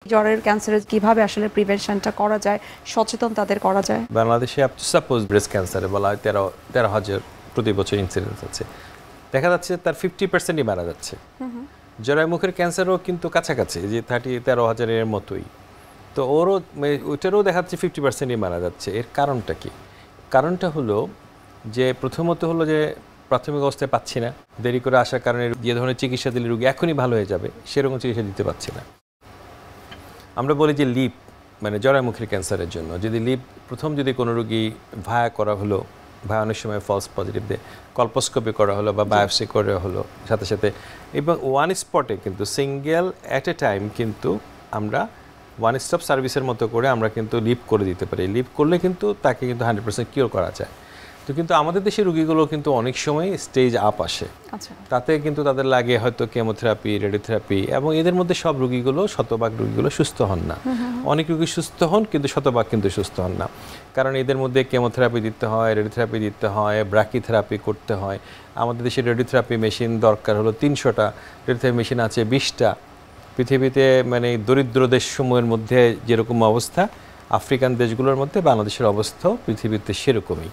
জ্বরের ক্যান্সারের কিভাবে আসলে প্রিভেনশনটা করা যায়, সচেতন তাদের করা যায়? বাংলাদেশে সাপোজ ব্রেস্ট ক্যান্সারে বলা হয় 13,000 প্রতি বছর ইনসিডেন্স আছে, দেখা যাচ্ছে তার 50%ই মারা যাচ্ছে। জরায়ু মুখের ক্যান্সারও কিন্তু কাছাকাছি, যে 13,000-এর মতোই। তো ওইটারও দেখা যাচ্ছে 50%ই মারা যাচ্ছে। এর কারণটা কি? কারণটা হলো যে প্রথমত হলো যে প্রাথমিক অবস্থায় পাচ্ছি না, দেরি করে আসার কারণে যে ধরনের চিকিৎসা দিলে রোগী এখনই ভালো হয়ে যাবে সেরকম চিকিৎসা দিতে পারছি না। আমরা বলি যে লিপ মানে জরায়ুমুখের ক্যান্সারের জন্য যদি প্রথম কোনো রোগী ভায়া করা হলো, ভায়া অনেক সময় ফলস পজিটিভ দিয়ে কল্পোস্কোপি করা হলো বা বায়োপসি করা হলো সাথে সাথে, এবং ওয়ান স্পটে কিন্তু সিঙ্গেল অ্যাট এ টাইম কিন্তু আমরা ওয়ান স্টপ সার্ভিসের মতো করে আমরা কিন্তু লিপ করে দিতে পারি। লিপ করলে কিন্তু তাকে কিন্তু 100% কিওর করা যায়। তো কিন্তু আমাদের দেশের রোগীগুলো কিন্তু অনেক সময় স্টেজ আপ আসে, তাতে কিন্তু তাদের লাগে হয়তো কেমোথেরাপি, রেডিওথেরাপি, এবং এদের মধ্যে সব রোগীগুলো শতভাগ রোগীগুলো সুস্থ হন না। অনেক রোগী সুস্থ হন কিন্তু শতভাগ কিন্তু সুস্থ হন না, কারণ এদের মধ্যে কেমোথেরাপি দিতে হয়, রেডিওথেরাপি দিতে হয়, ব্রাকিথেরাপি করতে হয়। আমাদের দেশে রেডিওথেরাপি মেশিন দরকার হলো 300টা, রেডিওথেরাপি মেশিন আছে 20টা। পৃথিবীতে মানে দরিদ্র দেশসমূহের মধ্যে যেরকম অবস্থা, আফ্রিকান দেশগুলোর মধ্যে বাংলাদেশের অবস্থাও পৃথিবীতে সেরকমই।